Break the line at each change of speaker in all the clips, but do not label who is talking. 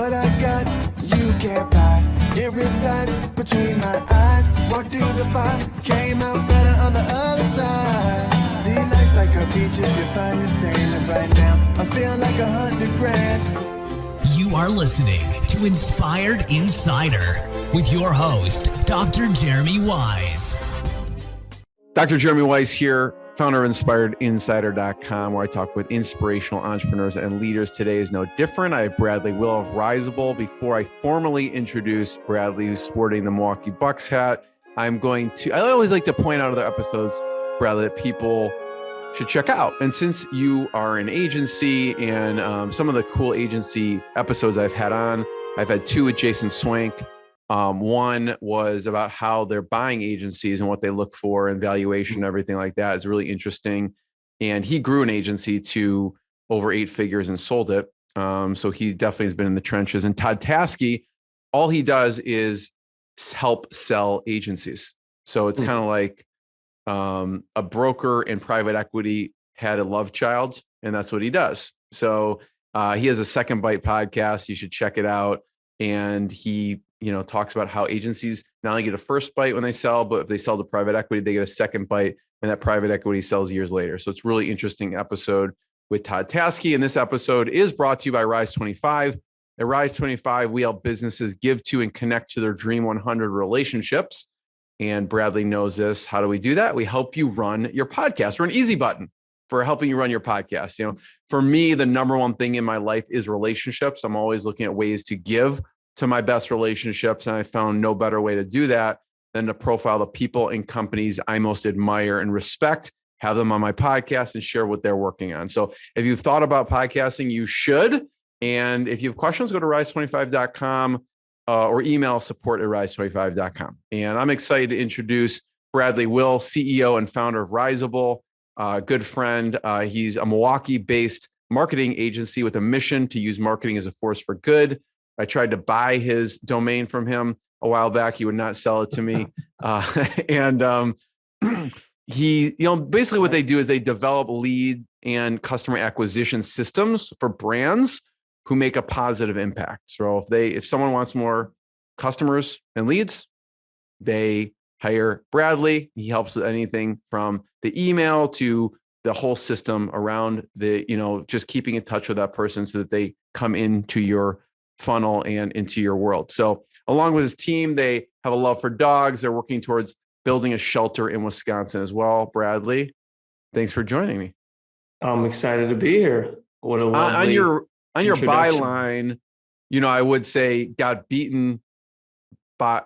What I got, you can't buy. It resides between my eyes. Walked through the fire, came out better on the other side. See, life's like a beach if you find the sand. And right now, I'm feeling like 100 grand.
You are listening to Inspired Insider with your host, Dr. Jeremy Weisz.
Dr. Jeremy Weisz here, founder of InspiredInsider.com, where I talk with inspirational entrepreneurs and leaders. Today is no different. I have Bradley Will of Riseable. Before I formally introduce Bradley, who's sporting the Milwaukee Bucks hat, I always like to point out other episodes, Bradley, that people should check out. And since you are an agency and some of the cool agency episodes I've had two with Jason Swank. One was about how they're buying agencies and what they look for and valuation and everything like that. It's really interesting. And he grew an agency to over 8 figures and sold it. So he definitely has been in the trenches. And Todd Taskey, all he does is help sell agencies. So it's kind of like a broker in private equity had a love child, and that's what he does. So he has a Second Bite podcast. You should check it out. And he talks about how agencies not only get a first bite when they sell, but if they sell to private equity, they get a second bite, and that private equity sells years later. So it's a really interesting episode with Todd Taskey. And this episode is brought to you by Rise 25. At Rise 25, we help businesses give to and connect to their Dream 100 relationships. And Bradley knows this. How do we do that? We help you run your podcast. We're an easy button for helping you run your podcast. For me, the number one thing in my life is relationships. I'm always looking at ways to give to my best relationships. And I found no better way to do that than to profile the people and companies I most admire and respect, have them on my podcast and share what they're working on. So if you've thought about podcasting, you should. And if you have questions, go to rise25.com or email support@rise25.com. And I'm excited to introduce Bradley Will, CEO and founder of Riseable, good friend. He's a Milwaukee-based marketing agency with a mission to use marketing as a force for good. I tried to buy his domain from him a while back. He would not sell it to me. He, basically what they do is they develop lead and customer acquisition systems for brands who make a positive impact. So if someone wants more customers and leads, they hire Bradley. He helps with anything from the email to the whole system around just keeping in touch with that person so that they come into your funnel and into your world. So along with his team, they have a love for dogs. They're working towards building a shelter in Wisconsin as well. Bradley, thanks for joining me.
I'm excited to be here. What a lovely
on your byline, I would say got beaten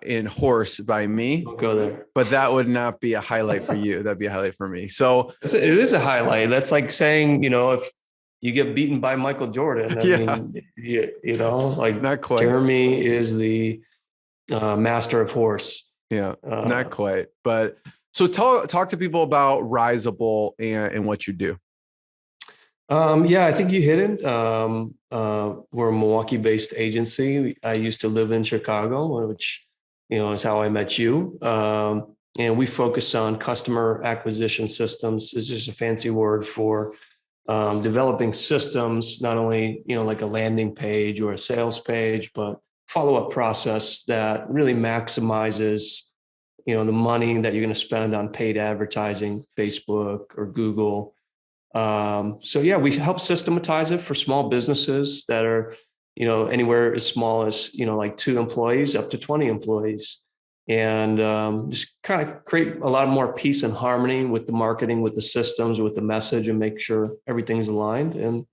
in horse by me.
Don't go there.
But that would not be a highlight for you. That'd be a highlight for me. So
it is a highlight. That's like saying, if you get beaten by Michael Jordan. I mean,
not quite.
Jeremy is the master of horse.
Yeah, not quite. But so talk to people about Riseable and what you do.
I think you hit it. We're a Milwaukee-based agency. I used to live in Chicago, which, is how I met you. And we focus on customer acquisition systems. It's just a fancy word for developing systems, not only, like a landing page or a sales page, but follow-up process that really maximizes, the money that you're going to spend on paid advertising, Facebook or Google. We help systematize it for small businesses that are, anywhere as small as, like 2 employees up to 20 employees. And just kind of create a lot more peace and harmony with the marketing, with the systems, with the message, and make sure everything's aligned. And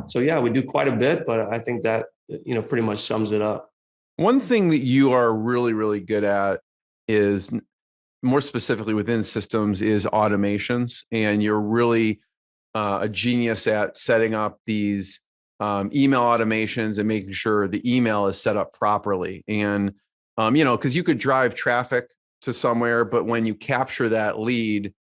so, we do quite a bit, but I think that, pretty much sums it up.
One thing that you are really, really good at is, more specifically within systems, is automations. And you're really a genius at setting up these email automations and making sure the email is set up properly. And because you could drive traffic to somewhere, but when you capture that lead,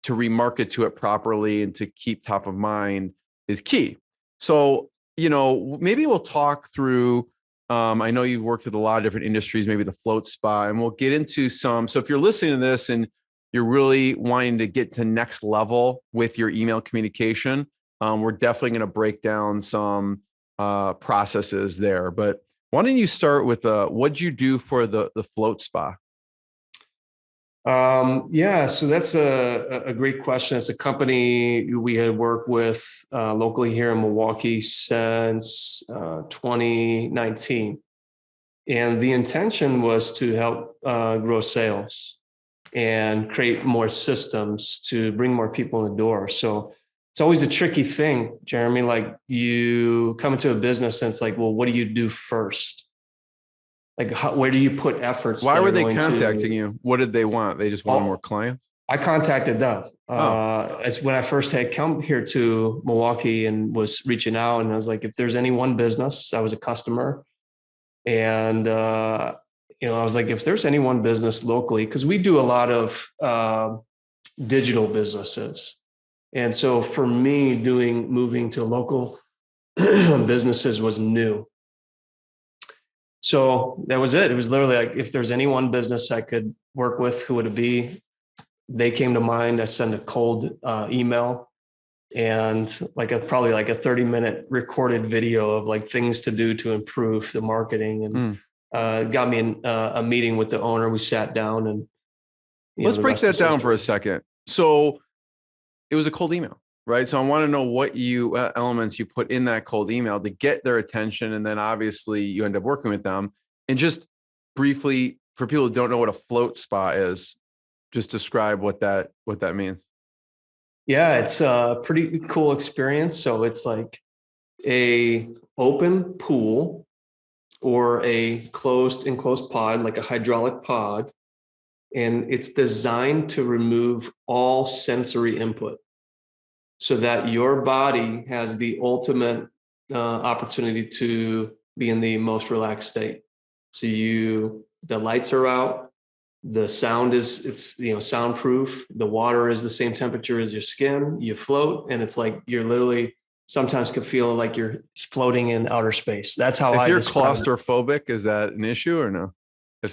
to remarket to it properly and to keep top of mind is key. So, maybe we'll talk through, I know you've worked with a lot of different industries, maybe the float spa, and we'll get into some. So if you're listening to this and you're really wanting to get to next level with your email communication, we're definitely going to break down some processes there. But why don't you start with what'd you do for the float spa?
Yeah, so that's a great question. It's a company we had worked with locally here in Milwaukee since 2019. And the intention was to help grow sales and create more systems to bring more people in the door. So it's always a tricky thing, Jeremy. Like, you come into a business and it's like, well, what do you do first? Like, where do you put efforts?
Why were they contacting you? What did they want? They just wanted more clients?
I contacted them. It's when I first had come here to Milwaukee and was reaching out, and I was like, if there's any one business, I was a customer. And, I was like, if there's any one business locally, because we do a lot of digital businesses. And so for me, moving to local businesses was new. So that was it. It was literally like, if there's any one business I could work with, who would it be? They came to mind. I sent a cold email and probably a 30-minute recorded video of like things to do to improve the marketing, and got me a meeting with the owner. We sat down and
let's break that down for a second. So it was a cold email, right? So I want to know what elements you put in that cold email to get their attention. And then obviously you end up working with them. And just briefly, for people who don't know what a float spa is, just describe what that means.
Yeah, it's a pretty cool experience. So it's like a open pool or a enclosed pod, like a hydraulic pod. And it's designed to remove all sensory input so that your body has the ultimate opportunity to be in the most relaxed state. So the lights are out. The sound it's soundproof. The water is the same temperature as your skin. You float, and it's like you're literally sometimes could feel like you're floating in outer space. That's how
if you're claustrophobic, is that an issue or no?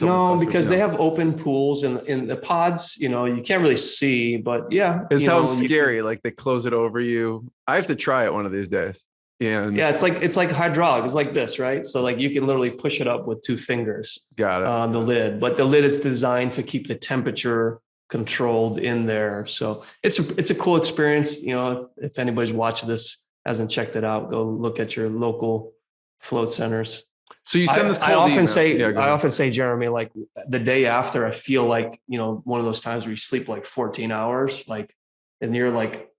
No, because they have open pools and in the pods, you can't really see, but yeah.
It sounds scary. Like they close it over you. I have to try it one of these days. Yeah,
it's like hydraulic. It's like this, right? So like you can literally push it up with 2 fingers.
Got it.
On the lid, but the lid is designed to keep the temperature controlled in there. So it's a cool experience. If anybody's watching this, hasn't checked it out, go look at your local float centers.
So you send this cold email.
I often say, Jeremy, like the day after, I feel like, one of those times where you sleep like 14 hours, and you're like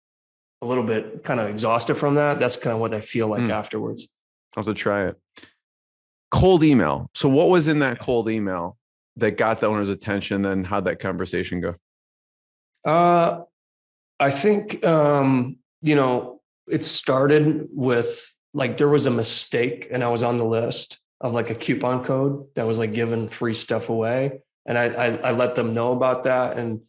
a little bit kind of exhausted from that. That's kind of what I feel like afterwards.
I'll have to try it. Cold email. So what was in that cold email that got the owner's attention? Then how'd that conversation go?
I think, it started with there was a mistake and I was on the list of like a coupon code that was like giving free stuff away. And I let them know about that. And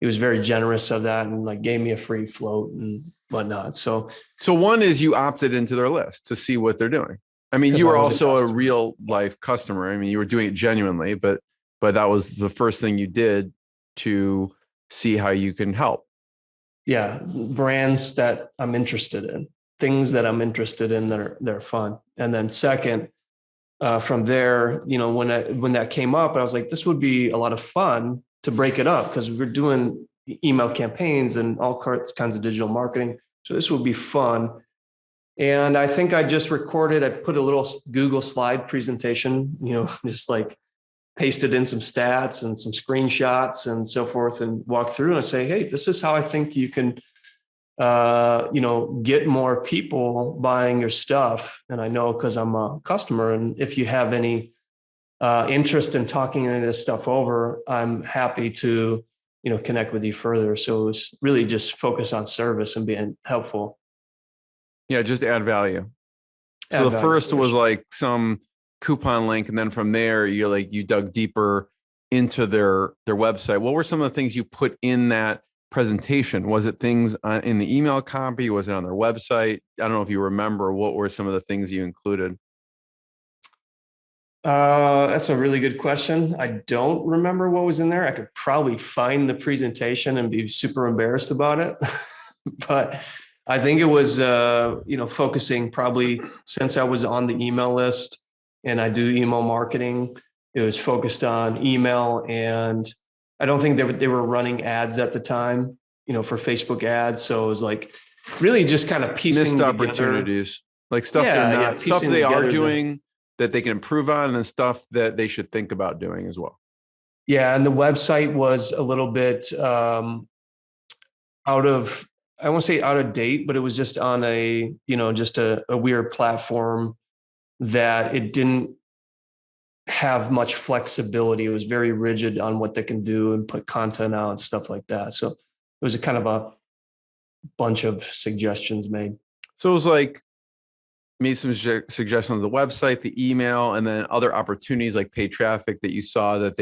he was very generous of that and like gave me a free float and whatnot. So
one is you opted into their list to see what they're doing. I mean, you were also a real life customer. I mean, you were doing it genuinely, but that was the first thing you did to see how you can help.
Yeah. Brands that I'm interested in, things that I'm interested in that are fun. And then second, from there, when that came up, I was like, this would be a lot of fun to break it up because we're doing email campaigns and all kinds of digital marketing. So this would be fun. And I think I just recorded, I put a little Google slide presentation, just like pasted in some stats and some screenshots and so forth and walk through and I say, hey, this is how I think you can, get more people buying your stuff. And I know because I'm a customer. And if you have any interest in talking any of this stuff over, I'm happy to, connect with you further. So it was really just focus on service and being helpful.
Yeah, just add value. So the first was like some coupon link. And then from there, you dug deeper into their website. What were some of the things you put in that presentation? Was it things in the email copy? Was it on their website? I don't know if you remember. What were some of the things you included?
That's a really good question. I don't remember what was in there. I could probably find the presentation and be super embarrassed about it. But I think it was, focusing probably since I was on the email list and I do email marketing, it was focused on email. And I don't think they were running ads at the time, for Facebook ads. So it was like really just kind of piecing
Missed
together.
opportunities, like stuff stuff
piecing
they are
together
doing that they can improve on, and then stuff that they should think about doing as well.
Yeah. And the website was a little bit I won't say out of date, but it was just on just a weird platform that it didn't have much flexibility. It was very rigid on what they can do and put content out and stuff like that. So it was a kind of a bunch of suggestions made.
So it was like made some suggestions on the website, the email, and then other opportunities like paid traffic that you saw that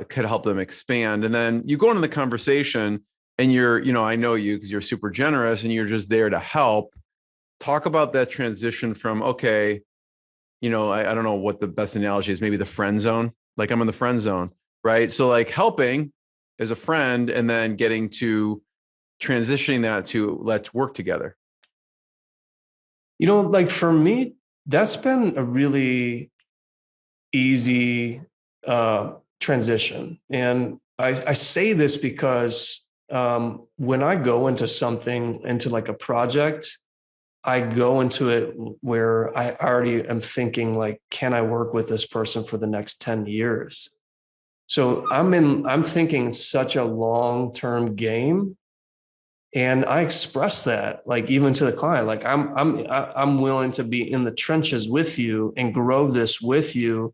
could help them expand. And then you go into the conversation and I know you because you're super generous and you're just there to help. Talk about that transition from, okay, I don't know what the best analogy is, maybe the friend zone. Like I'm in the friend zone, right? So like helping as a friend and then getting to transitioning that to let's work together.
Like for me, that's been a really easy transition. And I say this because when I go into like a project, I go into it where I already am thinking like, can I work with this person for the next 10 years? So I'm thinking such a long-term game. And I express that like even to the client, like I'm willing to be in the trenches with you and grow this with you,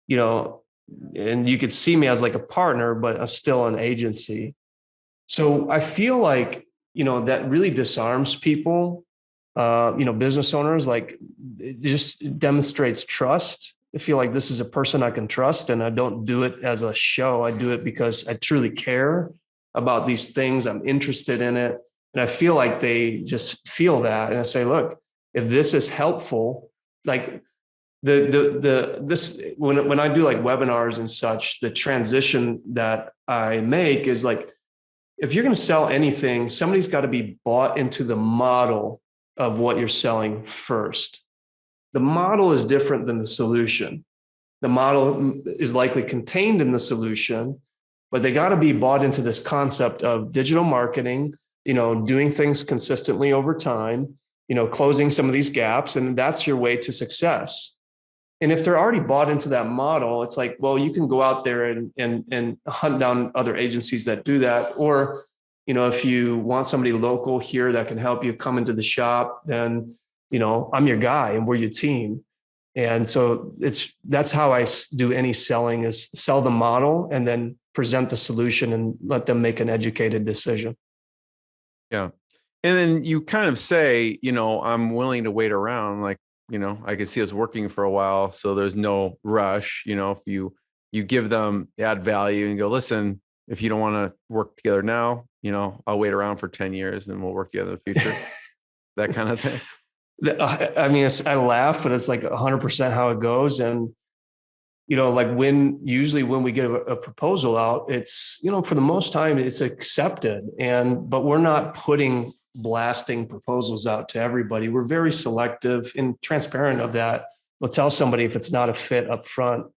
and you could see me as like a partner, but I'm still an agency. So I feel like, that really disarms people, business owners, like it just demonstrates trust. I feel like this is a person I can trust, and I don't do it as a show. I do it because I truly care about these things. I'm interested in it. And I feel like they just feel that. And I say, look, if this is helpful, like when I do like webinars and such, the transition that I make is like, if you're going to sell anything, somebody's got to be bought into the model of what you're selling first. The model is different than the solution. The model is likely contained in the solution, but they got to be bought into this concept of digital marketing, doing things consistently over time, closing some of these gaps, and that's your way to success. And if they're already bought into that model, it's like, well, you can go out there and hunt down other agencies that do that. Or, if you want somebody local here that can help you come into the shop, then, I'm your guy and we're your team. And so that's how I do any selling, is sell the model and then present the solution and let them make an educated decision.
Yeah. And then you kind of say, I'm willing to wait around. Like, I could see us working for a while, so there's no rush. If you give them, add value and go, listen, if you don't want to work together now, I'll wait around for 10 years and we'll work together in the future. That kind of thing.
I mean, I laugh, but it's like 100% how it goes. And, like usually when we get a proposal out, it's, for the most time it's accepted, but we're not blasting proposals out to everybody. We're very selective and transparent of that. We'll tell somebody if it's not a fit up front.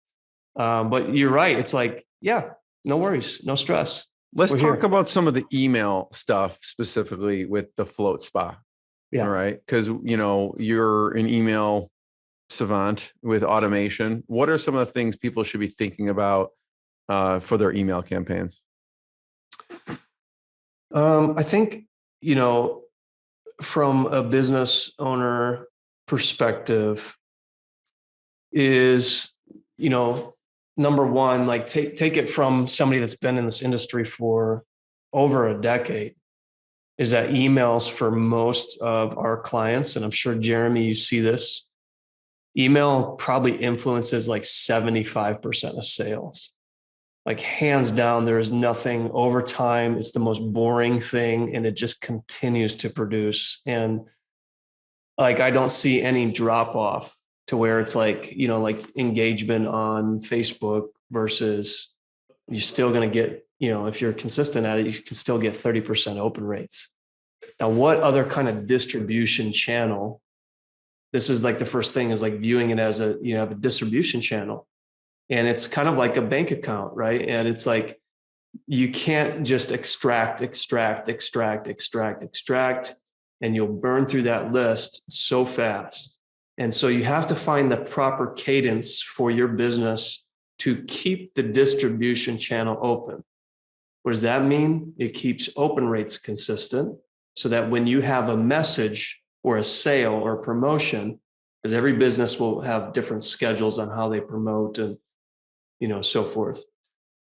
But you're right. It's like, yeah, no worries, no stress.
Let's talk about some of the email stuff specifically with the float spa. Yeah. All right. Because, you're an email savant with automation. What are some of the things people should be thinking about for their email campaigns?
I think, from a business owner perspective is, number one, like take it from somebody that's been in this industry for over a decade, is that emails for most of our clients, and I'm sure, Jeremy, you see this, email probably influences like 75% of sales. Like hands down, there is nothing over time. It's the most boring thing, and it just continues to produce. And like, I don't see any drop off to where it's like, like engagement on Facebook versus you're still going to get, if you're consistent at it, you can still get 30% open rates. Now, what other kind of distribution channel? This is like the first thing is like viewing it as you have a distribution channel, and it's kind of like a bank account, right? And it's like, you can't just extract, and you'll burn through that list so fast. And so you have to find the proper cadence for your business to keep the distribution channel open. What does that mean? It keeps open rates consistent so that when you have a message or a sale or a promotion, because every business will have different schedules on how they promote and, so forth.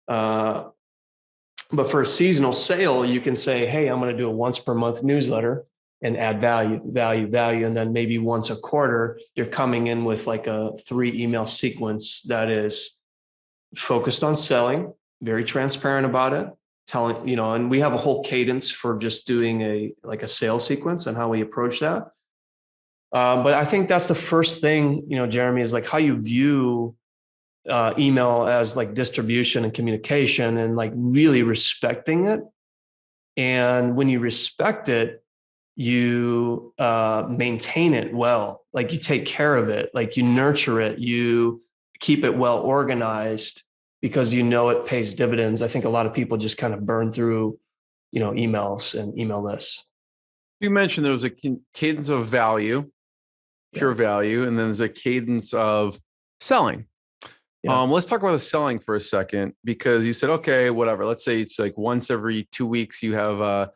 But for a seasonal sale, you can say, hey, I'm going to do a once per month newsletter and add value. And then maybe once a quarter, you're coming in with like a 3 email sequence that is focused on selling, very transparent about it, telling, and we have a whole cadence for just doing a sales sequence and how we approach that. But I think that's the first thing, Jeremy, is like how you view email as like distribution and communication, and like really respecting it. And when you respect it, you maintain it well, like you take care of it, like you nurture it, you keep it well organized, because it pays dividends. I think a lot of people just kind of burn through, emails and email lists.
You mentioned there was a cadence of value, pure value, and then there's a cadence of selling. Yeah. Let's talk about the selling for a second, because you said, okay, whatever. Let's say it's like once every 2 weeks, you have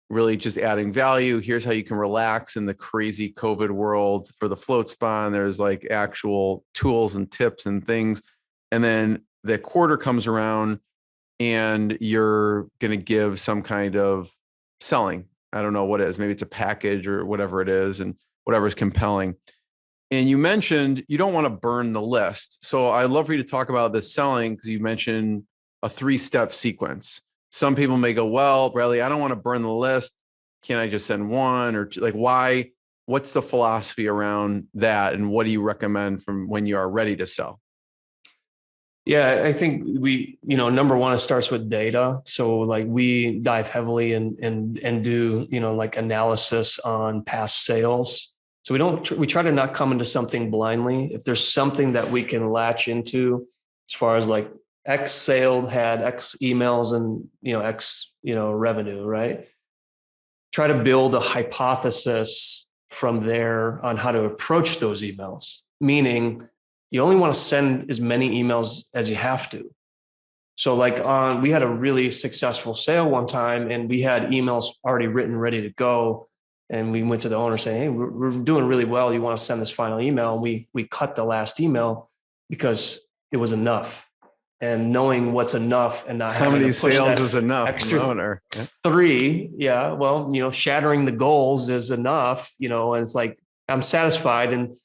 really just adding value. Here's how you can relax in the crazy COVID world for the float spawn. There's like actual tools and tips and things. And then the quarter comes around and you're going to give some kind of selling. I don't know what it is. Maybe it's a package or whatever it is, and whatever is compelling. And you mentioned you don't want to burn the list. So I'd love for you to talk about the selling, because you mentioned a 3-step sequence. Some people may go, well, Bradley, I don't want to burn the list. Can't I just send 1 or 2? Like, why? What's the philosophy around that? And what do you recommend from when you are ready to sell?
Yeah, I think we, number one, it starts with data. So like we dive heavily and do, like analysis on past sales. So we try to not come into something blindly. If there's something that we can latch into, as far as like X sale had X emails and, X, revenue, right? Try to build a hypothesis from there on how to approach those emails. Meaning you only want to send as many emails as you have to. So like we had a really successful sale one time, and we had emails already written, ready to go. And we went to the owner saying, hey, we're doing really well. You want to send this final email? And we cut the last email because it was enough. And knowing what's enough and not
how many sales is enough?
Extra owner. 3. Yeah. Well, shattering the goals is enough, and it's like, I'm satisfied. And,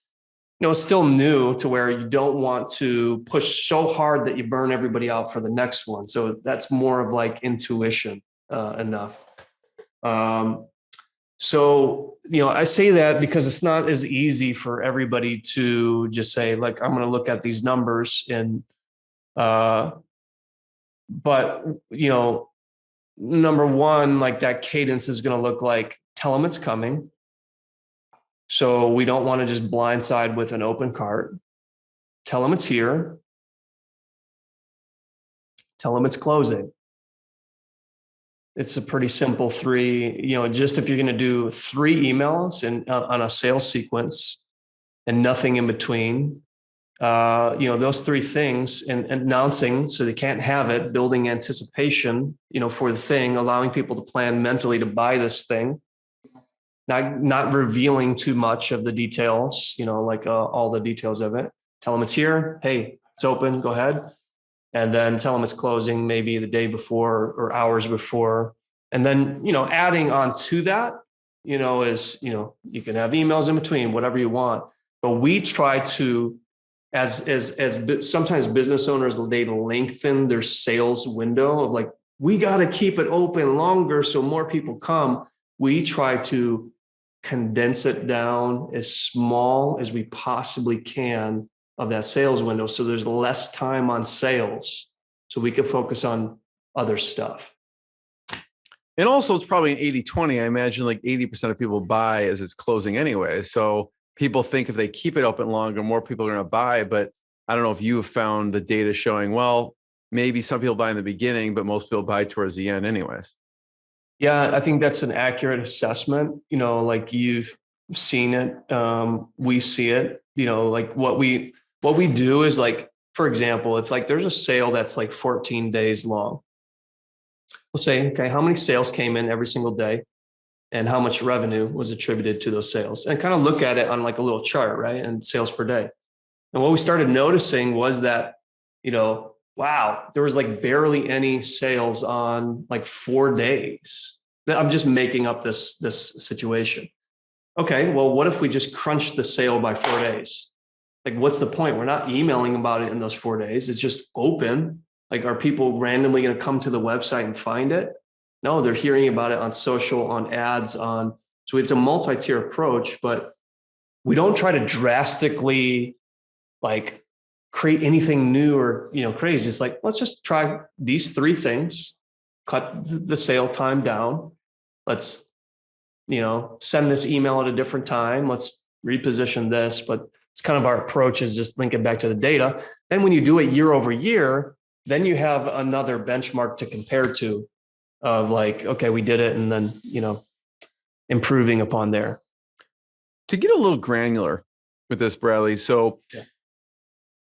it's still new to where you don't want to push so hard that you burn everybody out for the next one. So that's more of like intuition enough. So, I say that because it's not as easy for everybody to just say, like, I'm going to look at these numbers and, but, number one, like that cadence is going to look like, tell them it's coming. So we don't want to just blindside with an open cart. Tell them it's here. Tell them it's closing. It's a pretty simple 3, just if you're going to do 3 emails and on a sales sequence and nothing in between, those 3 things, and announcing so they can't have it, building anticipation, for the thing, allowing people to plan mentally to buy this thing, not revealing too much of the details, all the details of it. Tell them it's here. Hey, it's open. Go ahead. And then tell them it's closing maybe the day before or hours before. And then, adding on to that, is, you can have emails in between, whatever you want. But we try to, as sometimes business owners, they lengthen their sales window of like, we got to keep it open longer so more people come. We try to condense it down as small as we possibly can of that sales window, so there's less time on sales, so we can focus on other stuff.
And also it's probably an 80-20. I imagine like 80% of people buy as it's closing anyway. So people think if they keep it open longer, more people are going to buy. But I don't know if you have found the data showing, well, maybe some people buy in the beginning, but most people buy towards the end anyways.
Yeah, I think that's an accurate assessment. Like you've seen it. We see it, like what we do is like, for example, it's like there's a sale that's like 14 days long. We'll say, okay, how many sales came in every single day and how much revenue was attributed to those sales, and kind of look at it on like a little chart, right? And sales per day. And what we started noticing was that, wow, there was like barely any sales on like 4 days. I'm just making up this situation. Okay, well, what if we just crunch the sale by 4 days? Like, what's the point? We're not emailing about it in those 4 days. It's just open. Like, are people randomly going to come to the website and find it? No, they're hearing about it on social, on ads, so it's a multi-tier approach, but we don't try to drastically like create anything new or, crazy. It's like, let's just try these 3 things, cut the sale time down. Let's, send this email at a different time. Let's reposition this, but it's kind of our approach is just link it back to the data. Then when you do it year over year, then you have another benchmark to compare to of like, okay, we did it. And then, improving upon there.
To get a little granular with this, Bradley. So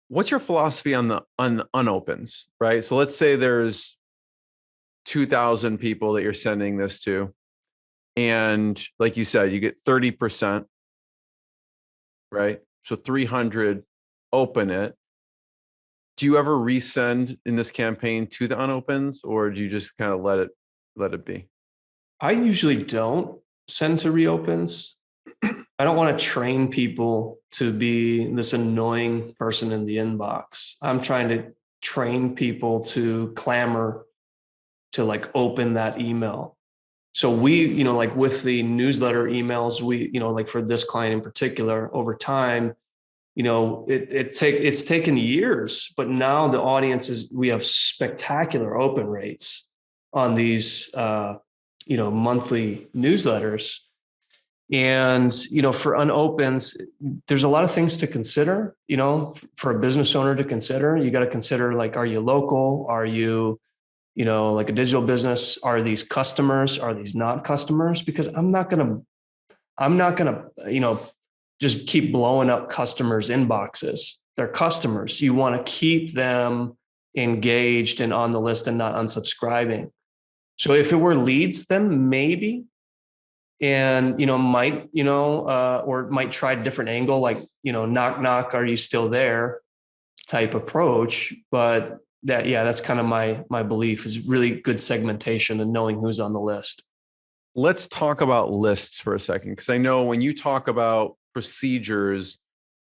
what's your philosophy on the unopens, right? So let's say there's 2,000 people that you're sending this to. And like you said, you get 30%, right? So 300 open it. Do you ever resend in this campaign to the unopens, or do you just kind of let it be?
I usually don't send to reopens. I don't want to train people to be this annoying person in the inbox. I'm trying to train people to clamor to like open that email. So we, like with the newsletter emails, we, like for this client in particular, over time, it's taken years, but now the audience we have spectacular open rates on these, monthly newsletters. And, for unopens, there's a lot of things to consider, for a business owner to consider. You got to consider, like, are you local? Are you, like a digital business? Are these customers? Are these not customers? Because I'm not going to, just keep blowing up customers' inboxes. They're customers. You want to keep them engaged and on the list and not unsubscribing. So if it were leads, then maybe, and, might, or might try a different angle, like, knock, knock, are you still there type approach. But that's kind of my belief is really good segmentation and knowing who's on the list.
Let's talk about lists for a second, because I know when you talk about procedures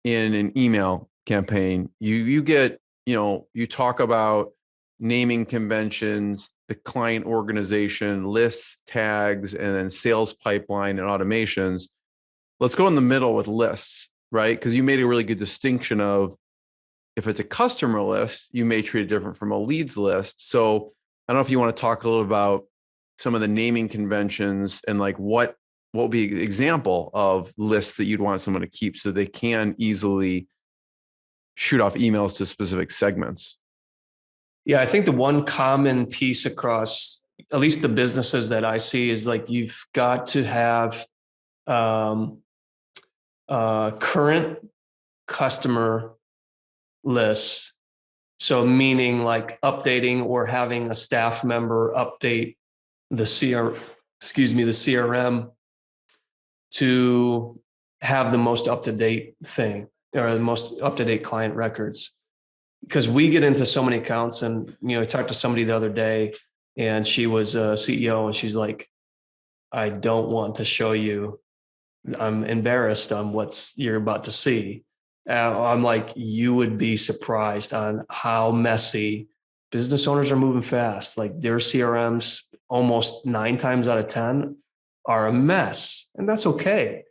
in an email campaign, you get, you talk about naming conventions, the client organization, lists, tags, and then sales pipeline and automations. Let's go in the middle with lists, right? Because you made a really good distinction of if it's a customer list, you may treat it different from a leads list. So I don't know if you want to talk a little about some of the naming conventions and like what would be an example of lists that you'd want someone to keep so they can easily shoot off emails to specific segments.
Yeah, I think the one common piece across at least the businesses that I see is like you've got to have current customer lists. So meaning like updating or having a staff member update the CRM to have the most up-to-date thing or the most up-to-date client records. Because we get into so many accounts and, I talked to somebody the other day and she was a CEO and she's like, I don't want to show you. I'm embarrassed on what you're about to see. I'm like, you would be surprised on how messy business owners are moving fast. Like their CRMs almost 9 times out of 10 are a mess, and that's okay.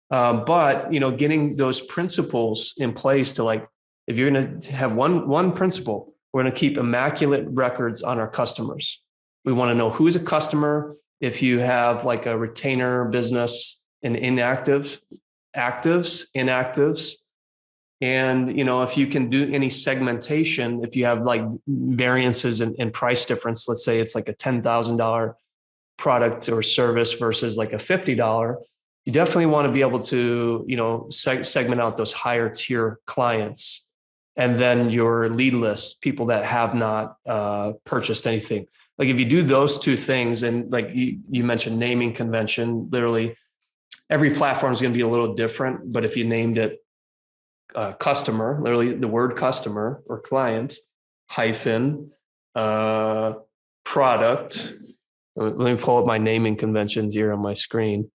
But, getting those principles in place to like, if you're going to have one principle, we're going to keep immaculate records on our customers. We want to know who's a customer, if you have like a retainer business and inactives, inactives. And, if you can do any segmentation, if you have like variances in price difference, let's say it's like a $10,000 product or service versus like a $50, you definitely want to be able to, segment out those higher tier clients. And then your lead list, people that have not purchased anything. Like if you do those two things, and like you mentioned naming convention, literally every platform is going to be a little different. But if you named it customer, literally the word customer or client hyphen product. Let me pull up my naming conventions here on my screen.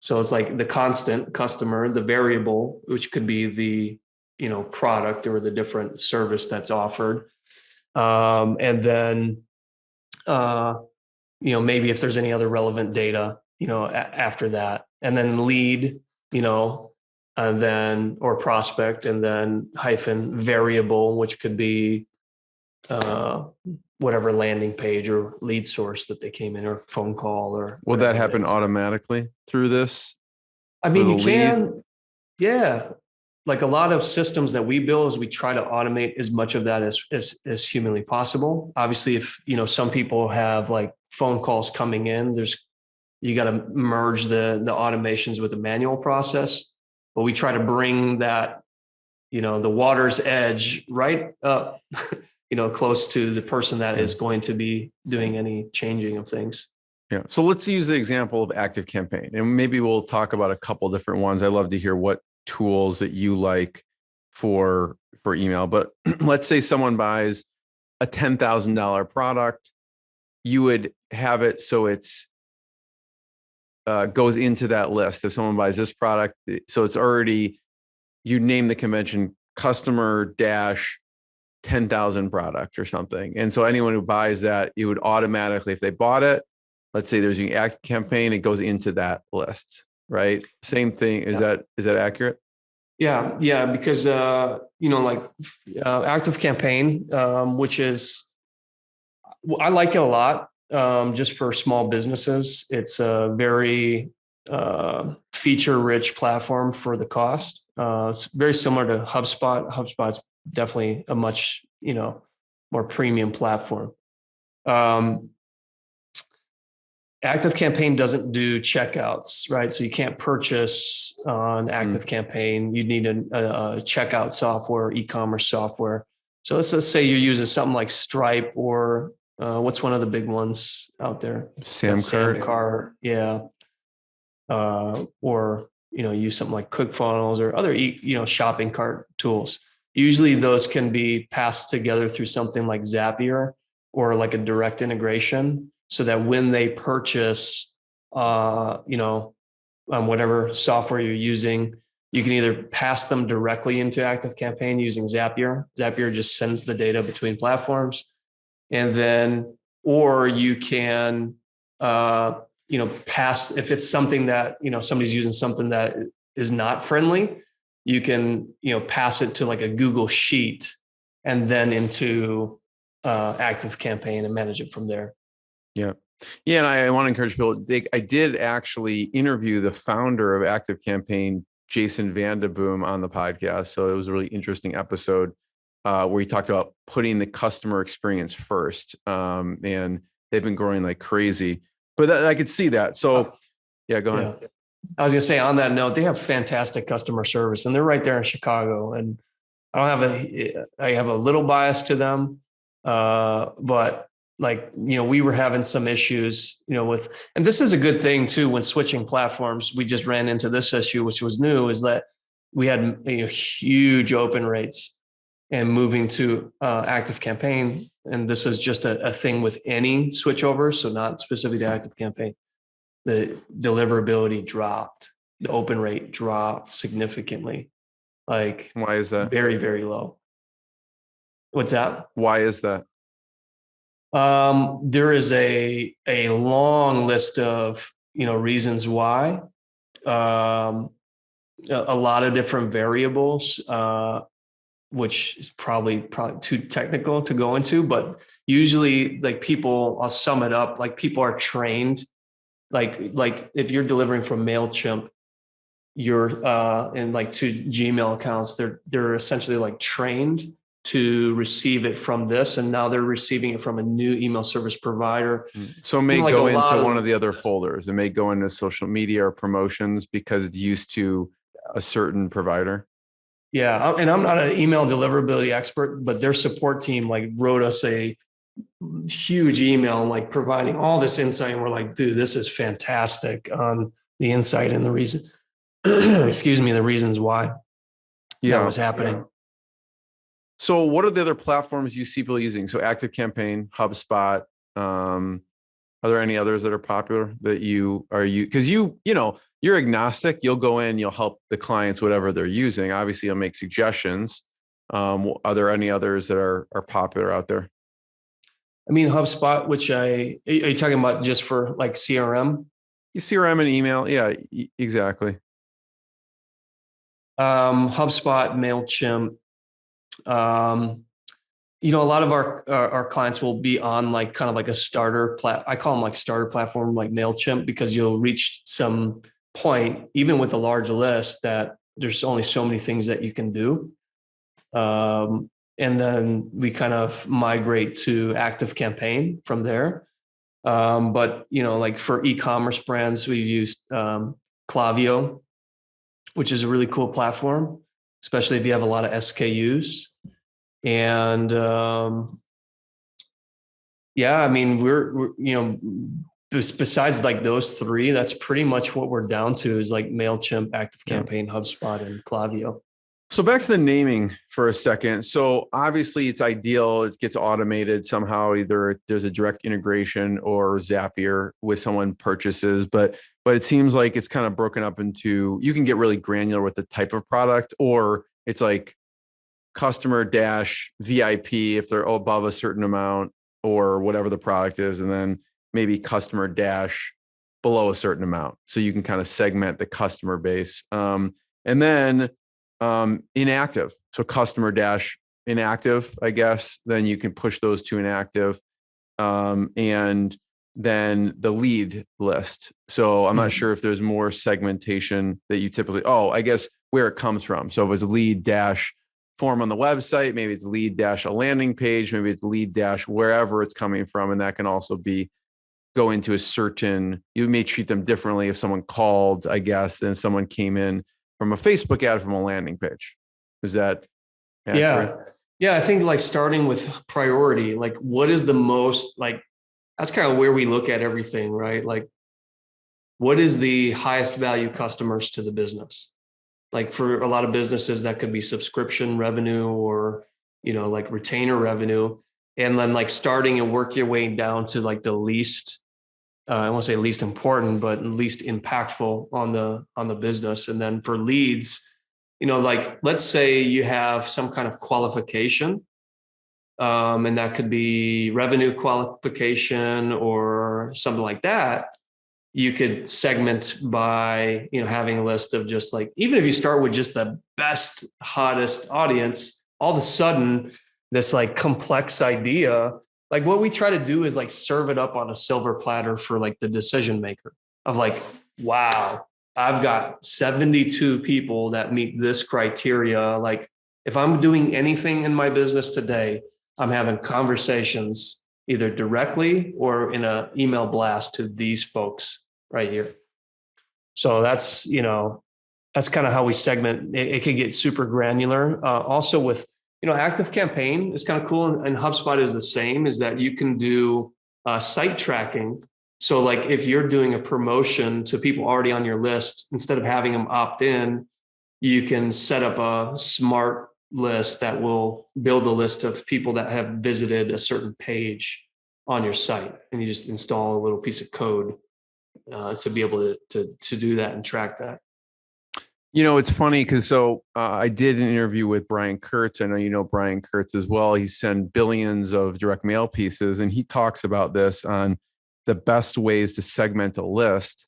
So it's like the constant customer, the variable, which could be the product or the different service that's offered. And then, maybe if there's any other relevant data, after that, and then lead, and then, or prospect, and then hyphen variable, which could be whatever landing page or lead source that they came in, or phone call, or
will that happen automatically through this?
I mean, you can, yeah. Like a lot of systems that we build is we try to automate as much of that as humanly possible. Obviously, if some people have like phone calls coming in, you got to merge the automations with the manual process. But we try to bring that, the water's edge right up, close to the person that is going to be doing any changing of things.
Yeah. So let's use the example of Activecampaign, and maybe we'll talk about a couple different ones. I'd love to hear what tools that you like for email. But let's say someone buys a $10,000 product, you would have it so it's goes into that list. If someone buys this product, so it's already, you name the convention customer dash 10,000 product or something. And so anyone who buys that, it would automatically, if they bought it, let's say there's an Activecampaign, it goes into that list, right? Same thing. Is that accurate?
Yeah. Yeah. Because, Activecampaign, which is, I like it a lot. Just for small businesses, it's a very feature-rich platform for the cost. It's very similar to HubSpot. HubSpot's definitely a much more premium platform. Activecampaign doesn't do checkouts, right? So you can't purchase on Activecampaign. You need a checkout software, e-commerce software. So let's say you're using something like Stripe or what's one of the big ones out there? Samcart. Yeah. Or, use something like ClickFunnels or other, shopping cart tools. Usually those can be passed together through something like Zapier or like a direct integration, so that when they purchase, on whatever software you're using, you can either pass them directly into Activecampaign using Zapier. Zapier just sends the data between platforms. And then, or you can, pass, if it's something that, somebody's using something that is not friendly, you can, pass it to like a Google Sheet and then into Activecampaign and manage it from there.
Yeah. Yeah. And I want to encourage people. I did actually interview the founder of Activecampaign, Jason Vanderboom, on the podcast. So it was a really interesting episode where he talked about putting the customer experience first. And they've been growing like crazy, but I could see that. So yeah, go ahead.
I was going to say, on that note, they have fantastic customer service and they're right there in Chicago. And I have a little bias to them. But we were having some issues, and this is a good thing too, when switching platforms. We just ran into this issue, which was new, is that we had huge open rates and moving to Activecampaign. And this is just a thing with any switchover. So not specific to Activecampaign. The deliverability dropped, the open rate dropped significantly. Why
is that?
Very, very low. What's that?
Why is that?
There is a long list of, reasons why, a lot of different variables, which is probably too technical to go into, but usually I'll sum it up, people are trained like if you're delivering from MailChimp, you're and like to Gmail accounts, they're essentially like trained to receive it from this, and now they're receiving it from a new email service provider.
So it may
like
go
a lot
into
of-
one of the other folders. It may go into social media or promotions because it's used to a certain provider.
Yeah, and I'm not an email deliverability expert, but their support team like wrote us a huge email, like providing all this insight. And we're like, dude, this is fantastic on the insight and the reason, excuse me, the reasons why that was happening.
So what are the other platforms you see people using? So Activecampaign, HubSpot. Are there any others that are popular that you are because you're agnostic. You'll go in, you'll help the clients, whatever they're using. Obviously, you'll make suggestions. Are there any others that are popular out there?
I mean, HubSpot, are you talking about just for like CRM?
CRM and email. Yeah, exactly.
HubSpot, MailChimp. A lot of our clients will be on like kind of like a starter I call them like starter platform, like MailChimp, because you'll reach some point, even with a large list, that there's only so many things that you can do. And then we kind of migrate to Activecampaign from there. But like for e-commerce brands, we use Klaviyo, which is a really cool platform, especially if you have a lot of SKUs. And I mean, we're besides like those three, that's pretty much what we're down to is like MailChimp, Activecampaign, HubSpot, and Klaviyo.
So back to the naming for a second. So obviously it's ideal. It gets automated somehow. Either there's a direct integration or Zapier with someone purchases, but it seems like it's kind of broken up into, you can get really granular with the type of product, or it's like customer dash VIP if they're above a certain amount or whatever the product is. And then maybe customer dash below a certain amount. So you can kind of segment the customer base. And then inactive. So customer dash inactive, I guess, then you can push those to inactive. And then the lead list. So I'm not sure if there's more segmentation that you typically, I guess where it comes from. So if it's lead dash form on the website, maybe it's lead dash a landing page, maybe it's lead dash wherever it's coming from. And that can also go into a certain, you may treat them differently if someone called, I guess, than someone came in from a Facebook ad from a landing page. Is that accurate?
Yeah. I think like starting with priority, like what is the most, like, that's kind of where we look at everything, right? Like what is the highest value customers to the business? Like for a lot of businesses that could be subscription revenue or, like retainer revenue. And then like starting and work your way down to like the least, I won't say least important, but least impactful on the business. And then for leads, like let's say you have some kind of qualification, and that could be revenue qualification or something like that. You could segment by, having a list of just like, even if you start with just the best, hottest audience, all of a sudden this like complex idea, like what we try to do is like serve it up on a silver platter for like the decision maker of like, wow, I've got 72 people that meet this criteria. Like if I'm doing anything in my business today, I'm having conversations either directly or in an email blast to these folks right here. So that's, that's kind of how we segment. It can get super granular. Also with, Activecampaign is kind of cool. And HubSpot is the same, is that you can do site tracking. So like if you're doing a promotion to people already on your list, instead of having them opt in, you can set up a smart list that will build a list of people that have visited a certain page on your site. And you just install a little piece of code to be able to do that and track that.
It's funny because I did an interview with Brian Kurtz. I know you know Brian Kurtz as well. He sent billions of direct mail pieces, and he talks about this on the best ways to segment a list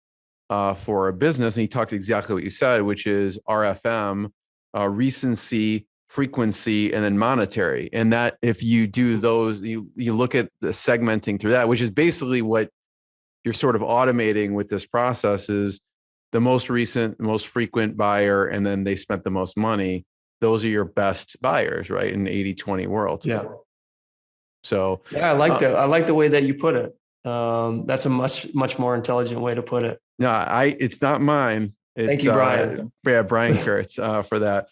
for a business. And he talks exactly what you said, which is RFM, recency, frequency, and then monetary. And that if you do those, you look at the segmenting through that, which is basically what you're sort of automating with this process is the most recent, most frequent buyer, and then they spent the most money. Those are your best buyers, right? In 80-20 world.
Yeah.
So
Yeah, I like the way that you put it. That's a much more intelligent way to put it.
no, it's not mine. It's,
Thank you, Brian.
Brian Kurtz, for that.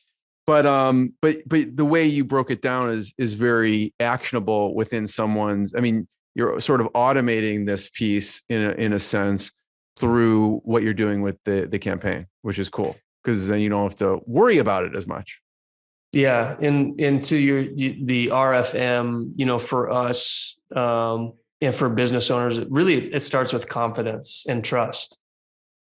But the way you broke it down is very actionable within someone's. I mean, you're sort of automating this piece in a sense through what you're doing with the campaign, which is cool because then you don't have to worry about it as much.
Yeah, and the RFM, for us, and for business owners, it starts with confidence and trust.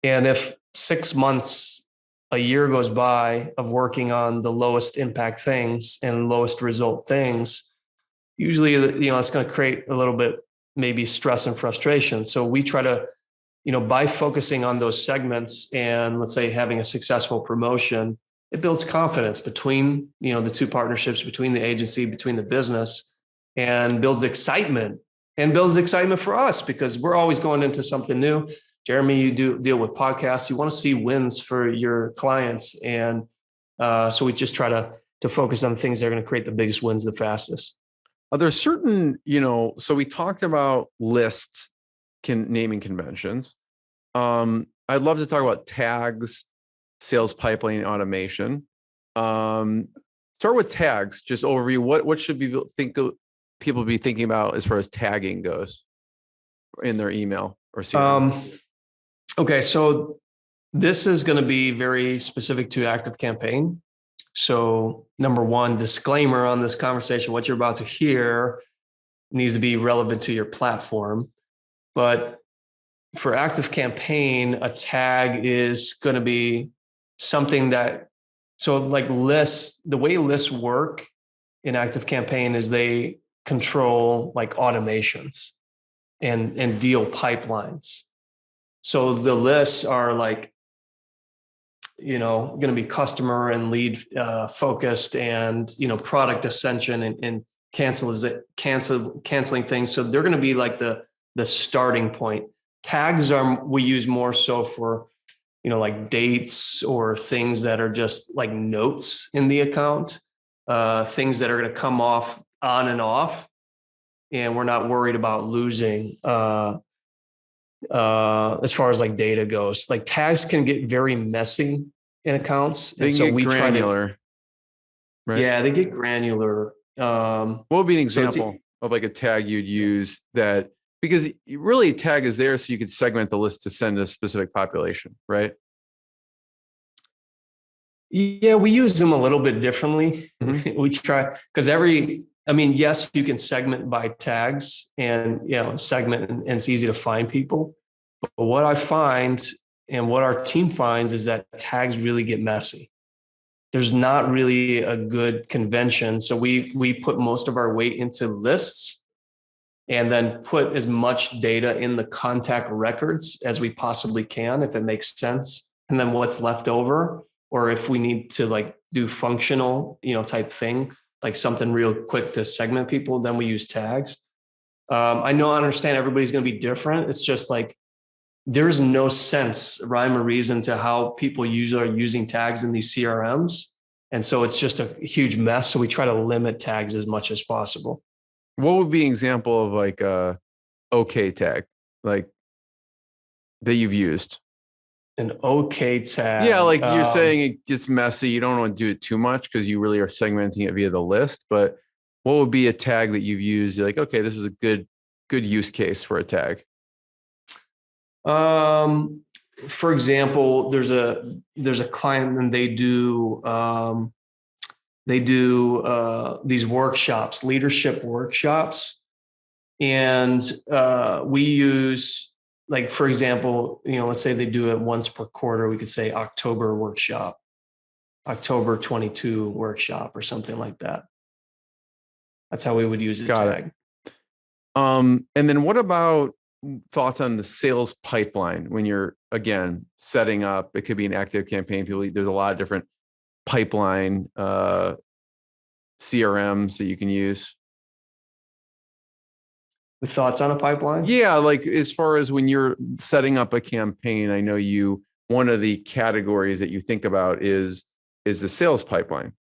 And if 6 months, a year goes by of working on the lowest impact things and lowest result things, usually, it's going to create a little bit, maybe stress and frustration. So we try to, by focusing on those segments and let's say having a successful promotion, it builds confidence between, the two partnerships, between the agency, between the business, and builds excitement for us because we're always going into something new. Jeremy, you do deal with podcasts. You want to see wins for your clients. And so we just try to focus on the things that are going to create the biggest wins the fastest.
Are there certain, so we talked about list naming conventions. I'd love to talk about tags, sales pipeline automation. Start with tags, just overview. What should people be thinking about as far as tagging goes in their email or CRM?
Okay, so this is going to be very specific to Activecampaign. So number one, disclaimer on this conversation, what you're about to hear needs to be relevant to your platform. But for Activecampaign, a tag is going to be something so like lists, the way lists work in Activecampaign is they control like automations and deal pipelines. So the lists are like, going to be customer and lead focused and, product ascension and canceling things. So they're going to be like the starting point. Tags we use more so for, like dates or things that are just like notes in the account, things that are going to come off on and off. And we're not worried about losing as far as like data goes. Like tags can get very messy in accounts.
They get granular, right?
Yeah, they get granular.
What would be an example of like a tag you'd use that, because really a tag is there so you could segment the list to send a specific population, right?
Yeah, we use them a little bit differently. Mm-hmm. We try, because yes, you can segment by tags and, segment and it's easy to find people. But what I find and what our team finds is that tags really get messy. There's not really a good convention. So we put most of our weight into lists and then put as much data in the contact records as we possibly can, if it makes sense. And then what's left over, or if we need to like do functional, type thing, like something real quick to segment people, then we use tags. I understand everybody's going to be different. It's just like, there's no sense, rhyme or reason to how people usually are using tags in these CRMs. And so it's just a huge mess. So we try to limit tags as much as possible.
What would be an example of like a OK tag, like that you've used?
An OK tag.
Yeah, like you're saying it gets messy. You don't want to do it too much because you really are segmenting it via the list. But what would be a tag that you've used? You're like, okay, this is a good use case for a tag.
For example, there's a client and they do these workshops, leadership workshops, and we use, like, for example, let's say they do it once per quarter. We could say October workshop, October 22 workshop, or something like that. That's how we would use a tag.
And then what about thoughts on the sales pipeline when you're, again, setting up? It could be an Activecampaign. There's a lot of different pipeline CRMs that you can use.
The thoughts on a pipeline?
Yeah, like as far as when you're setting up a campaign, I know one of the categories that you think about is the sales pipeline.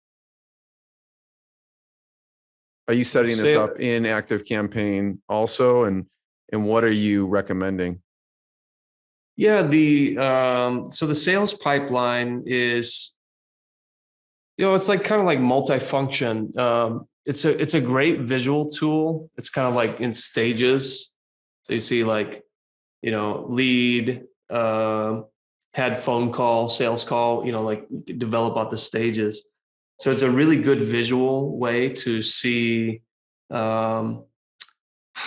Are you setting this up in Activecampaign also, and what are you recommending?
Yeah, so the sales pipeline is, it's like kind of like multifunction. It's a great visual tool. It's kind of like in stages. So you see like, lead, had phone call, sales call, like you could develop out the stages. So it's a really good visual way to see how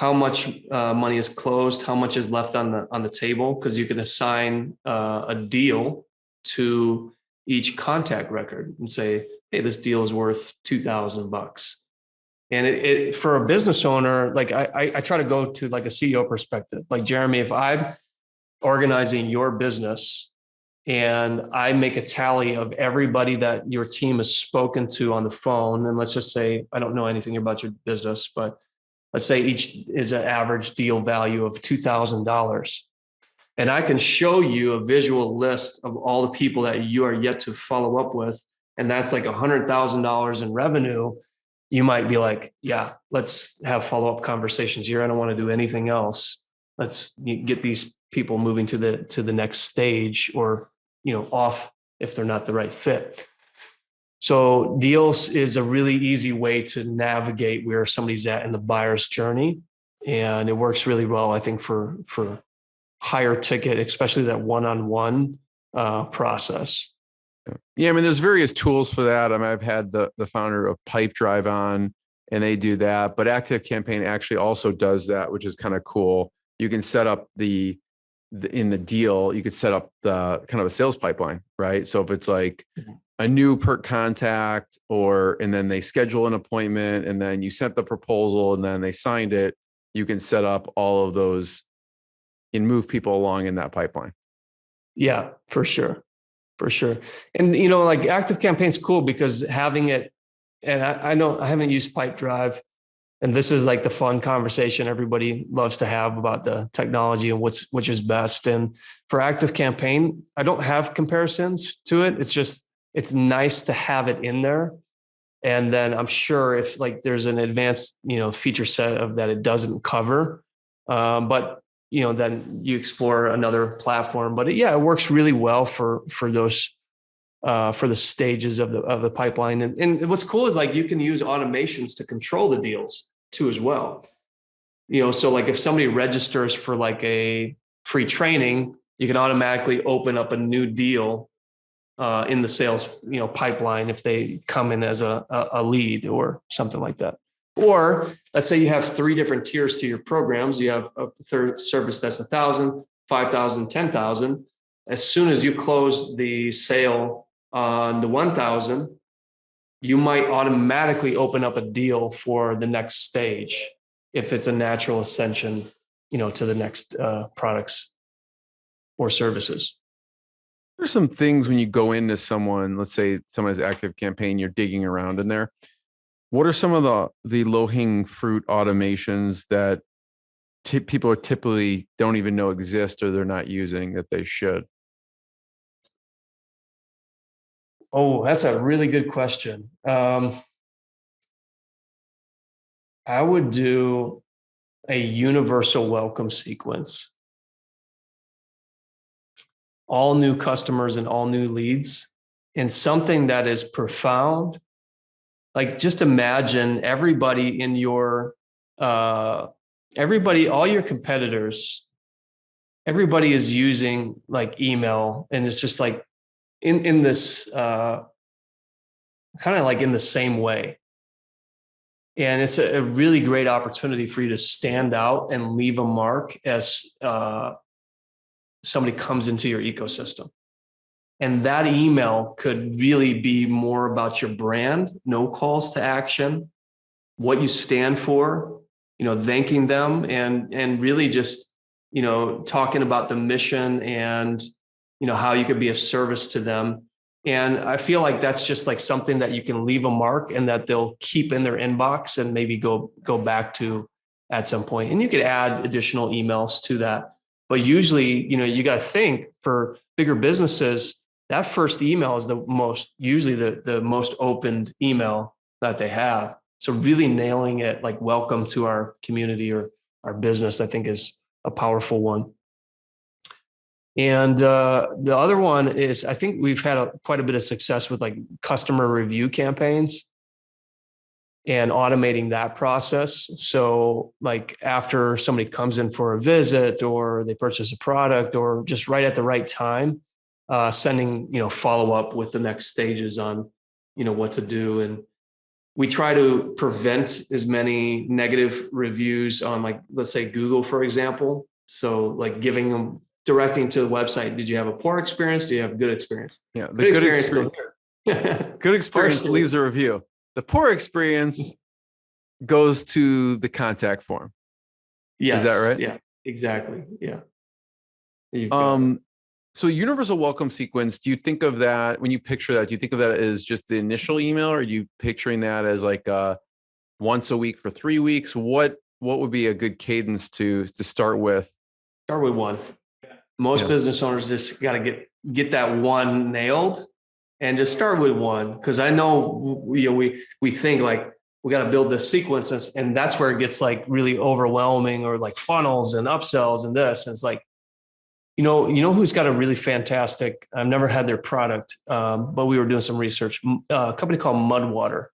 much money is closed, how much is left on the table, because you can assign a deal to each contact record and say, hey, this deal is worth $2,000. And it for a business owner, like I try to go to like a CEO perspective. Like, Jeremy, if I'm organizing your business and I make a tally of everybody that your team has spoken to on the phone, and let's just say, I don't know anything about your business, but let's say each is an average deal value of $2,000. And I can show you a visual list of all the people that you are yet to follow up with. And that's like $100,000 in revenue. You might be like, yeah, let's have follow-up conversations here. I don't want to do anything else. Let's get these people moving to the next stage, or, off if they're not the right fit. So deals is a really easy way to navigate where somebody's at in the buyer's journey. And it works really well, I think, for higher ticket, especially that one-on-one process.
Yeah, I mean, there's various tools for that. I mean, I've had the founder of Pipedrive on, and they do that. But Activecampaign actually also does that, which is kind of cool. You can set up in the deal, you could set up the kind of a sales pipeline, right? So if it's like a new contact, and then they schedule an appointment, and then you sent the proposal, and then they signed it, you can set up all of those and move people along in that pipeline.
Yeah, for sure. For sure. And, like Activecampaign is cool because having it, and I know I haven't used Pipedrive, and this is like the fun conversation everybody loves to have about the technology and which is best. And for Activecampaign, I don't have comparisons to it. It's just, it's nice to have it in there. And then I'm sure if like there's an advanced, feature set of that it doesn't cover, but then you explore another platform. But it works really well for those, for the stages of the pipeline. And what's cool is like you can use automations to control the deals too as well. So like if somebody registers for like a free training, you can automatically open up a new deal in the sales pipeline if they come in as a lead or something like that. Or let's say you have 3 different tiers to your programs. You have a third service that's 1,000, 5,000, 10,000. As soon as you close the sale on the 1,000, you might automatically open up a deal for the next stage if it's a natural ascension, to the next products or services.
There's some things when you go into someone, let's say someone's Activecampaign, you're digging around in there. What are some of the low-hanging fruit automations that people are typically don't even know exist or they're not using that they should?
Oh, that's a really good question. I would do a universal welcome sequence. All new customers and all new leads, and something that is profound. Like just imagine everybody in your, all your competitors, everybody is using like email, and it's just like in this kind of like in the same way. And it's a really great opportunity for you to stand out and leave a mark as somebody comes into your ecosystem. And that email could really be more about your brand, no calls to action, what you stand for, thanking them, and really just, talking about the mission and, how you could be of service to them. And I feel like that's just like something that you can leave a mark and that they'll keep in their inbox and maybe go back to at some point. And you could add additional emails to that. But usually, you got to think for bigger businesses, that first email is usually the most opened email that they have. So really nailing it, like welcome to our community or our business, I think is a powerful one. And the other one is, I think we've had quite a bit of success with like customer review campaigns and automating that process. So like after somebody comes in for a visit or they purchase a product or just right at the right time, sending, follow up with the next stages on, what to do. And we try to prevent as many negative reviews on, like, let's say Google, for example. So like directing to the website. Did you have a poor experience? Do you have a good experience?
Yeah. The good experience. Good experience leaves a review. The poor experience goes to the contact form.
Yes.
Is that right?
Yeah, exactly. Yeah.
So universal welcome sequence, do you think of that when you picture that, do you think of that as just the initial email, or are you picturing that as like once a week for 3 weeks? What would be a good cadence to start with?
Start with one. Most business owners just got to get that one nailed and just start with one. Cause I know, we think like we got to build this sequence, and that's where it gets like really overwhelming, or like funnels and upsells and this. And it's like, you know who's got a really fantastic, I've never had their product, but we were doing some research, a company called Mudwater.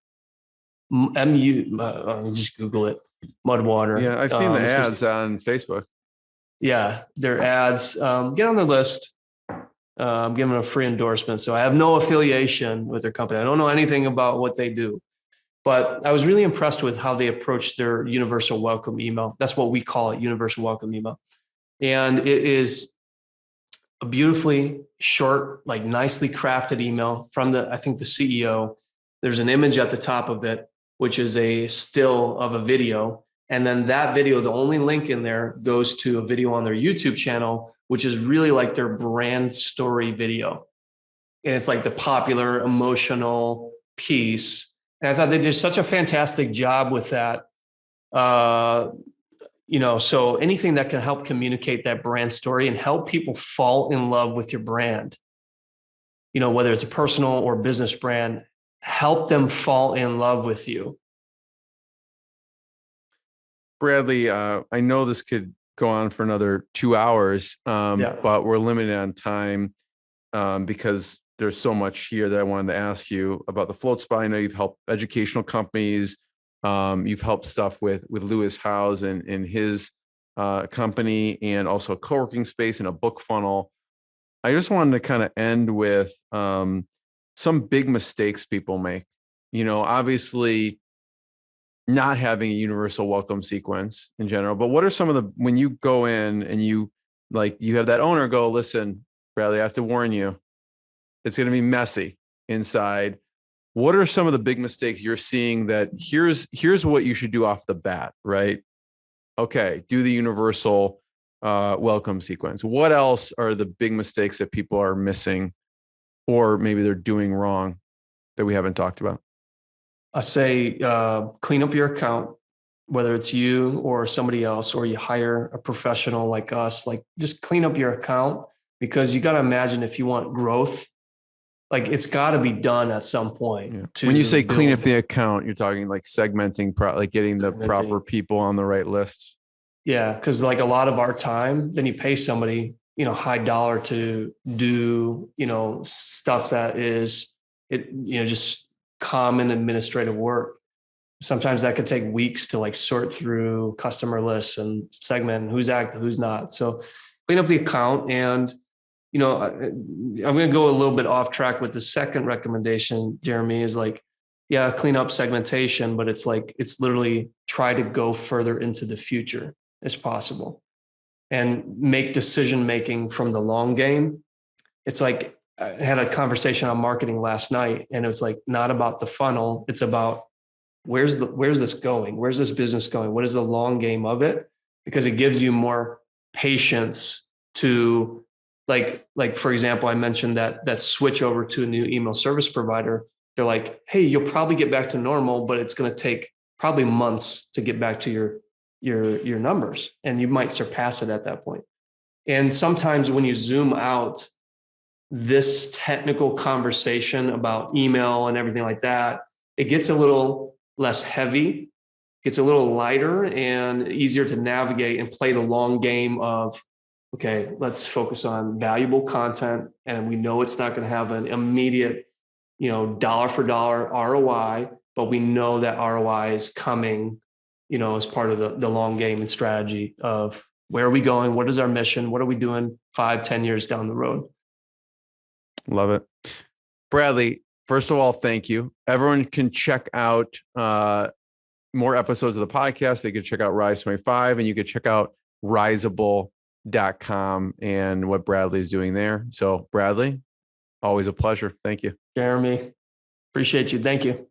Just Google it, Mudwater.
Yeah, I've seen the ads on Facebook.
Yeah, their ads. Get on the list. I'm giving them a free endorsement. So I have no affiliation with their company. I don't know anything about what they do, but I was really impressed with how they approach their universal welcome email. That's what we call it, universal welcome email. And it is a beautifully short, like nicely crafted email from I think the CEO. There's an image at the top of it, which is a still of a video. And then that video, the only link in there goes to a video on their YouTube channel, which is really like their brand story video. And it's like the popular emotional piece. And I thought they did such a fantastic job with that. So anything that can help communicate that brand story and help people fall in love with your brand, whether it's a personal or business brand, help them fall in love with you.
Bradley, I know this could go on for another 2 hours, but we're limited on time because there's so much here that I wanted to ask you about the float spot. I know you've helped educational companies. You've helped stuff with Lewis Howes and his company, and also a co-working space and a book funnel. I just wanted to kind of end with some big mistakes people make. Obviously not having a universal welcome sequence in general, but what are some of when you go in and you have that owner go, listen, Bradley, I have to warn you, it's going to be messy inside. What are some of the big mistakes you're seeing that here's what you should do off the bat, right? Okay, do the universal welcome sequence. What else are the big mistakes that people are missing, or maybe they're doing wrong that we haven't talked about?
I say clean up your account, whether it's you or somebody else, or you hire a professional like us. Like, just clean up your account, because you got to imagine, if you want growth, like, it's got to be done at some point.
Yeah. When you say clean up the account, you're talking like segmenting, like getting the proper people on the right lists. Yeah,
because like a lot of our time, then you pay somebody, high dollar to do, stuff that is just common administrative work. Sometimes that could take weeks to like sort through customer lists and segment who's active, who's not. So clean up the account. And I'm going to go a little bit off track with the second recommendation, Jeremy, is like, clean up segmentation, but it's literally try to go further into the future as possible and make decision-making from the long game. It's like, I had a conversation on marketing last night, and it was like, not about the funnel. It's about where's this going? Where's this business going? What is the long game of it? Because it gives you more patience to like, for example, I mentioned that switch over to a new email service provider. They're like, hey, you'll probably get back to normal, but it's going to take probably months to get back to your your numbers, and you might surpass it at that point. And sometimes when you zoom out, this technical conversation about email and everything like that, it gets a little less heavy, gets a little lighter and easier to navigate and play the long game of, okay, let's focus on valuable content. And we know it's not going to have an immediate, dollar for dollar ROI, but we know that ROI is coming, as part of the long game and strategy of where are we going? What is our mission? What are we doing 5-10 years down the road?
Love it. Bradley, first of all, thank you. Everyone can check out more episodes of the podcast. They could check out Rise 25, and you could check out riseable.com and what Bradley is doing there. So Bradley, always a pleasure. Thank you.
Jeremy, appreciate you. Thank you.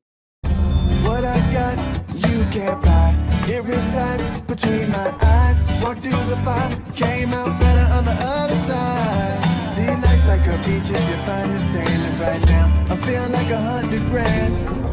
What I got, you can't buy. It resides between my eyes. Walked through the fire, came out better on the other side. See, life's like a beach if you find the sailing right now. I feel like $100 grand.